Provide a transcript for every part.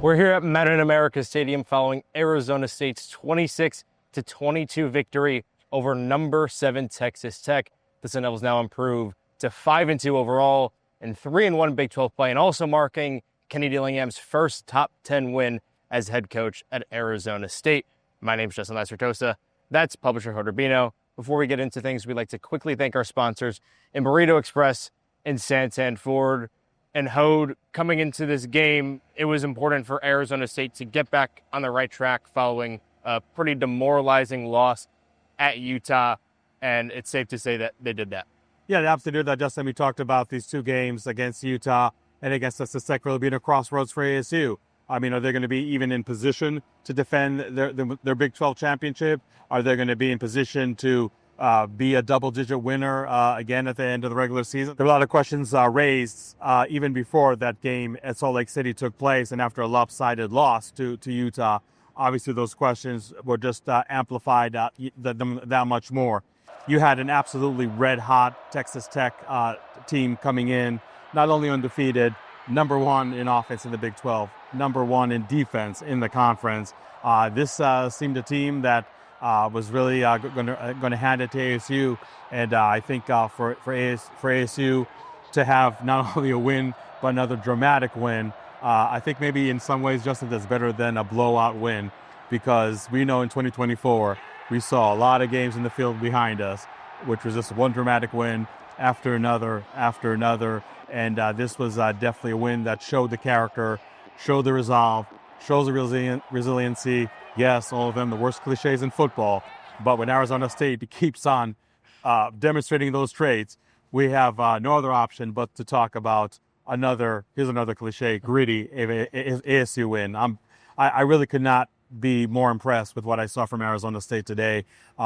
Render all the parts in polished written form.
We're here at Mountain America Stadium following Arizona State's 26-22 victory over number 7 Texas Tech. The Sun Devils now improve to 5-2 overall and 3-1 Big 12 play, and also marking Kenny Dillingham's first top 10 win as head coach at Arizona State. My name is Justin Lacertosa. That's publisher Hoder Bino. Before we get into things, we'd like to quickly thank our sponsors in Burrito Express and Santan Ford. And Hode, coming into this game, it was important for Arizona State to get back on the right track following a pretty demoralizing loss at Utah, and it's safe to say that they did that. Yeah, they absolutely did that, Justin. We talked about these two games against Utah and against Texas Tech really being a crossroads for ASU. I mean, are they going to be even in position to defend their Big 12 championship? Are they going to be in position to be a double-digit winner again at the end of the regular season? There were a lot of questions raised even before that game at Salt Lake City took place and after a lopsided loss to Utah. Obviously, those questions were just amplified that much more. You had an absolutely red-hot Texas Tech team coming in, not only undefeated, number 1 in offense in the Big 12, number 1 in defense in the conference. This seemed a team that was really going to hand it to ASU, and I think for ASU to have not only a win but another dramatic win, I think maybe in some ways, Justin, that's better than a blowout win, because we know in 2024 we saw a lot of games in the field behind us, which was just one dramatic win after another, and this was definitely a win that showed the character, showed the resolve, shows the resiliency. Yes, all of them, the worst cliches in football. But when Arizona State keeps on demonstrating those traits, we have no other option but to talk about here's another cliche, gritty ASU win. I really could not be more impressed with what I saw from Arizona State today,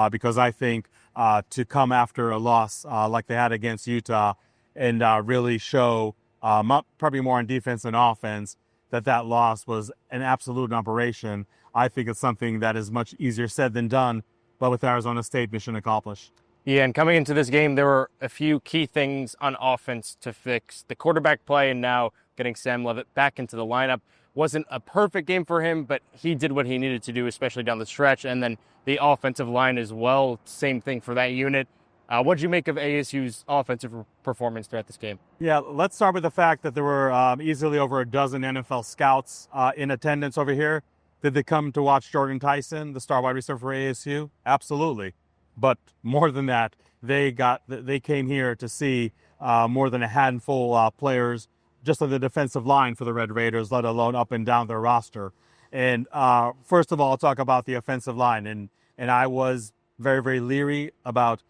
because I think to come after a loss like they had against Utah and really show, probably more on defense than offense, that loss was an absolute aberration. I think it's something that is much easier said than done, but with Arizona State, mission accomplished. Yeah, and coming into this game, there were a few key things on offense to fix. The quarterback play, and now getting Sam Leavitt back into the lineup. Wasn't a perfect game for him, but he did what he needed to do, especially down the stretch. And then the offensive line as well, same thing for that unit. What did you make of ASU's offensive performance throughout this game? Yeah, let's start with the fact that there were easily over a dozen NFL scouts in attendance over here. Did they come to watch Jordan Tyson, the star wide receiver for ASU? Absolutely. But more than that, they came here to see more than a handful of players just on the defensive line for the Red Raiders, let alone up and down their roster. And first of all, I'll talk about the offensive line. And I was very, very leery about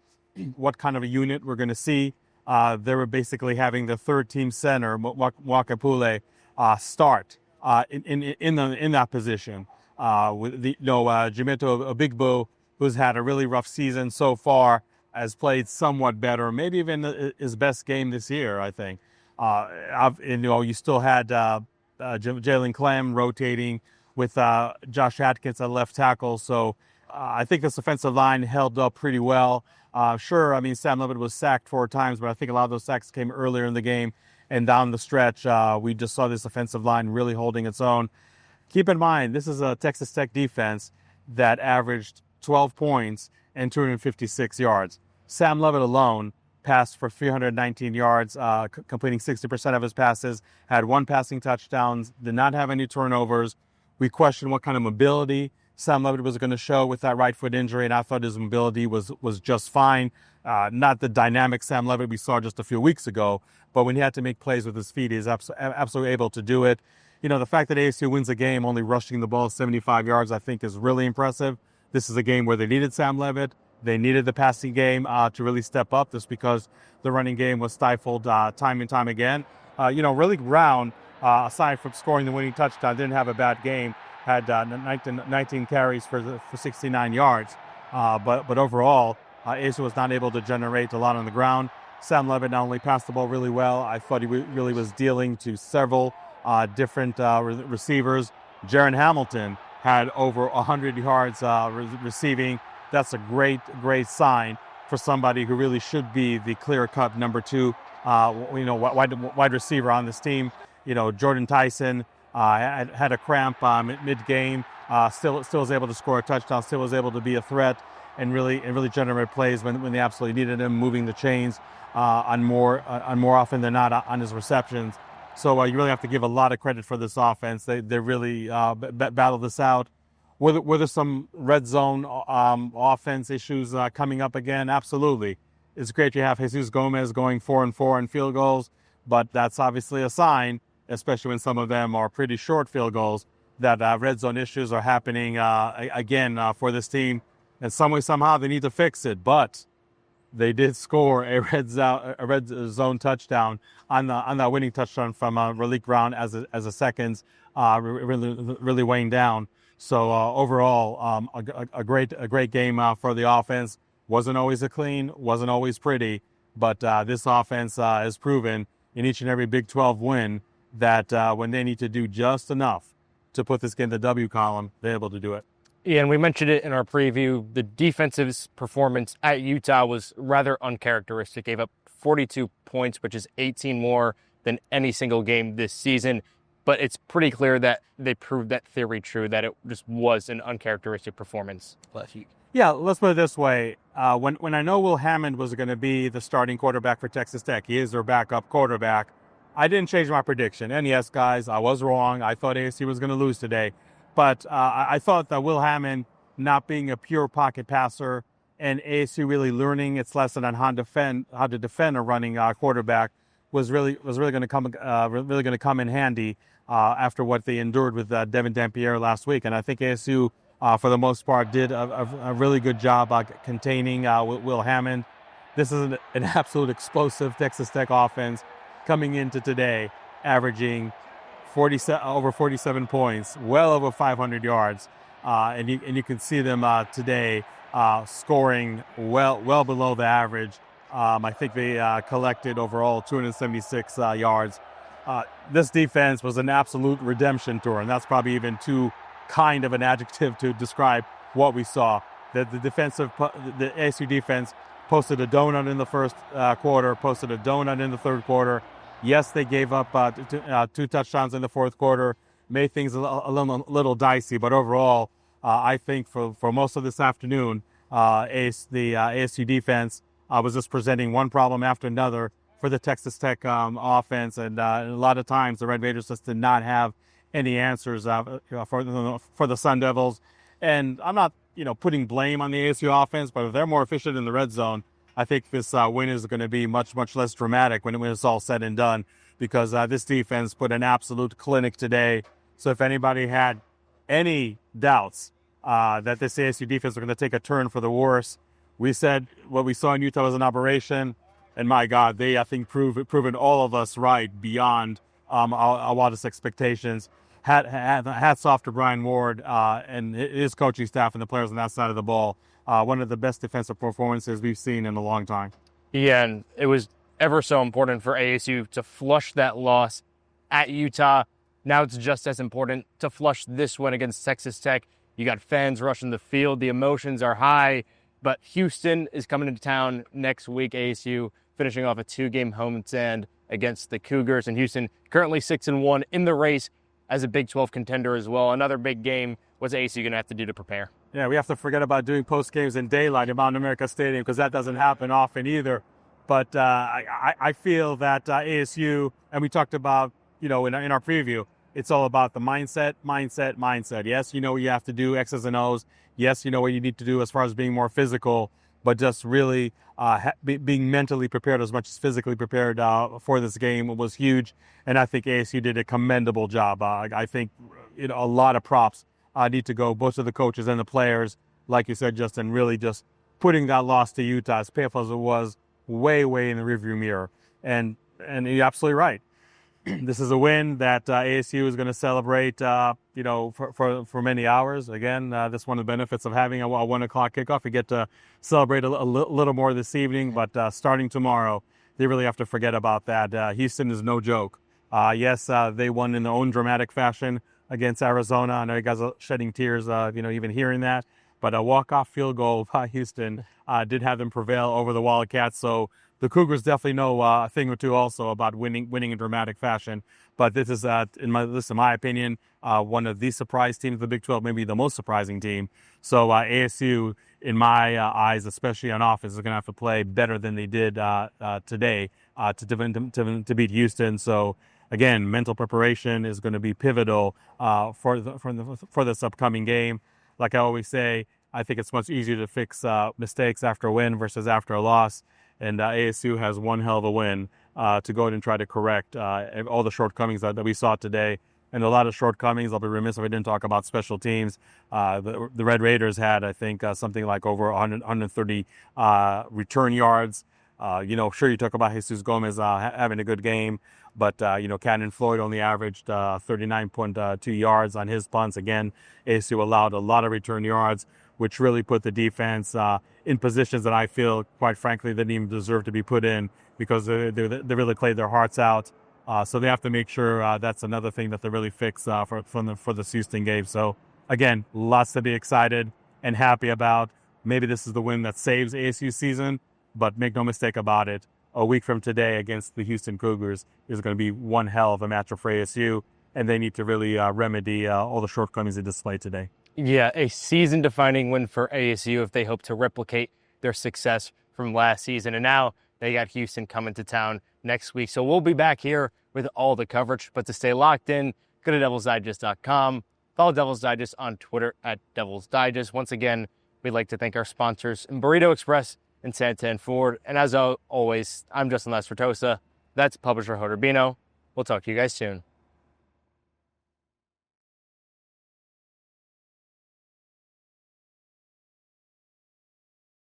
what kind of a unit we're going to see. They were basically having the third-team center, Wakapule, start in that position. With Jimito Obigbo, who's had a really rough season so far, has played somewhat better, maybe even his best game this year, I think. You still had Jalen Clem rotating with Josh Atkins at left tackle, so I think this offensive line held up pretty well. Sure, I mean, Sam Leavitt was sacked 4 times, but I think a lot of those sacks came earlier in the game, and down the stretch, we just saw this offensive line really holding its own. Keep in mind, this is a Texas Tech defense that averaged 12 points and 256 yards. Sam Leavitt alone passed for 319 yards, completing 60% of his passes, had 1 passing touchdown, did not have any turnovers. We questioned what kind of mobility Sam Leavitt was going to show with that right foot injury, and I thought his mobility was just fine. Not the dynamic Sam Leavitt we saw just a few weeks ago, but when he had to make plays with his feet, he's absolutely able to do it. You know, the fact that ASU wins a game only rushing the ball 75 yards, I think, is really impressive. This is a game where they needed Sam Leavitt. They needed the passing game to really step up, just because the running game was stifled time and time again. Really Brown, aside from scoring the winning touchdown, didn't have a bad game. Had 19 carries for 69 yards. But overall, ASU was not able to generate a lot on the ground. Sam Leavitt not only passed the ball really well, I thought he really was dealing to several different receivers. Jaron Hamilton had over 100 yards receiving. That's a great sign for somebody who really should be the clear-cut number 2, wide receiver on this team. Jordan Tyson Had a cramp mid-game, still was able to score a touchdown, still was able to be a threat and really generate plays when they absolutely needed him, moving the chains on more often than not on his receptions. So you really have to give a lot of credit for this offense. They really battled this out. Were there some red zone offense issues coming up again? Absolutely. It's great you have Jesus Gomez going 4-4 in field goals, but that's obviously a sign, especially when some of them are pretty short field goals, that red zone issues are happening again for this team. And some way, somehow, they need to fix it. But they did score a red zone touchdown on that winning touchdown from Raleek Brown as a seconds, really weighing down. So overall, a great game for the offense. Wasn't always clean, wasn't always pretty, but this offense has proven in each and every Big 12 win that when they need to do just enough to put this game in the W column, they're able to do it. Yeah, and we mentioned it in our preview. The defensive performance at Utah was rather uncharacteristic. Gave up 42 points, which is 18 more than any single game this season. But it's pretty clear that they proved that theory true, that it just was an uncharacteristic performance last week. Yeah, let's put it this way. When I know Will Hammond was going to be the starting quarterback for Texas Tech, he is their backup quarterback, I didn't change my prediction. And yes, guys, I was wrong. I thought ASU was going to lose today. But I thought that Will Hammond not being a pure pocket passer and ASU really learning its lesson on how to defend a running quarterback was really going to come in handy after what they endured with Devin Dampierre last week. And I think ASU, for the most part, did a really good job containing Will Hammond. This is an absolute explosive Texas Tech offense coming into today, averaging over 47 points, well over 500 yards, and you can see them today scoring well below the average. I think they collected overall 276 yards. This defense was an absolute redemption tour, and that's probably even too kind of an adjective to describe what we saw. The ASU defense posted a donut in the first quarter, posted a donut in the third quarter. Yes, they gave up two touchdowns in the fourth quarter, made things a little dicey, but overall, I think for most of this afternoon, the ASU defense was just presenting one problem after another for the Texas Tech offense, and a lot of times the Red Raiders just did not have any answers for the Sun Devils. And I'm not putting blame on the ASU offense, but if they're more efficient in the red zone, I think this win is going to be much less dramatic when it's all said and done, because this defense put an absolute clinic today. So if anybody had any doubts that this ASU defense was going to take a turn for the worse, we said what we saw in Utah was an aberration. And my God, they, I think, proven all of us right beyond our wildest expectations. Hats off to Brian Ward and his coaching staff and the players on that side of the ball. One of the best defensive performances we've seen in a long time. Yeah, and it was ever so important for ASU to flush that loss at Utah. Now it's just as important to flush this one against Texas Tech. You got fans rushing the field. The emotions are high. But Houston is coming into town next week. ASU finishing off a 2-game homestand against the Cougars. And Houston currently 6-1 in the race as a Big 12 contender as well. Another big game. What's ASU going to have to do to prepare? Yeah, we have to forget about doing post games in daylight at Mountain America Stadium, because that doesn't happen often either. But I feel that ASU, and we talked about, in our preview, it's all about the mindset. Yes, you know what you have to do, X's and O's. Yes, you know what you need to do as far as being more physical, but just really being mentally prepared as much as physically prepared for this game was huge. And I think ASU did a commendable job. I think a lot of props need to go both to the coaches and the players, like you said, Justin, really just putting that loss to Utah, as painful as it was, way in the rearview mirror. And you're absolutely right. This is a win that ASU is going to celebrate, for many hours. Again, that's one of the benefits of having a 1 o'clock kickoff. You get to celebrate a little more this evening, but starting tomorrow, they really have to forget about that. Houston is no joke. Yes, they won in their own dramatic fashion against Arizona. I know you guys are shedding tears, even hearing that. But a walk-off field goal by Houston did have them prevail over the Wildcats. So the Cougars definitely know a thing or two also about winning in dramatic fashion. But this is, in my opinion, one of the surprise teams of the Big 12, maybe the most surprising team. So ASU, in my eyes, especially on offense, is going to have to play better than they did today to beat Houston. So again, mental preparation is going to be pivotal for this upcoming game. Like I always say, I think it's much easier to fix mistakes after a win versus after a loss. And ASU has one hell of a win to go ahead and try to correct all the shortcomings that we saw today. And a lot of shortcomings. I'll be remiss if I didn't talk about special teams. The Red Raiders had, I think, something like over 130 return yards. Sure, you talk about Jesus Gomez having a good game, but, Cannon Floyd only averaged 39.2 yards on his punts. Again, ASU allowed a lot of return yards, which really put the defense in positions that I feel, quite frankly, they didn't even deserve to be put in, because they really played their hearts out. So they have to make sure that's another thing that they really fix for the Houston game. So again, lots to be excited and happy about. Maybe this is the win that saves ASU's season, but make no mistake about it, a week from today against the Houston Cougars is going to be one hell of a matchup for ASU, and they need to really remedy all the shortcomings they displayed today. Yeah, a season-defining win for ASU if they hope to replicate their success from last season. And now they got Houston coming to town next week. So we'll be back here with all the coverage. But to stay locked in, go to DevilsDigest.com. Follow Devils Digest on Twitter at Devils Digest. Once again, we'd like to thank our sponsors, Burrito Express and Santan Ford. And as always, I'm Justin Lasfertosa. That's publisher Hoder Bino. We'll talk to you guys soon.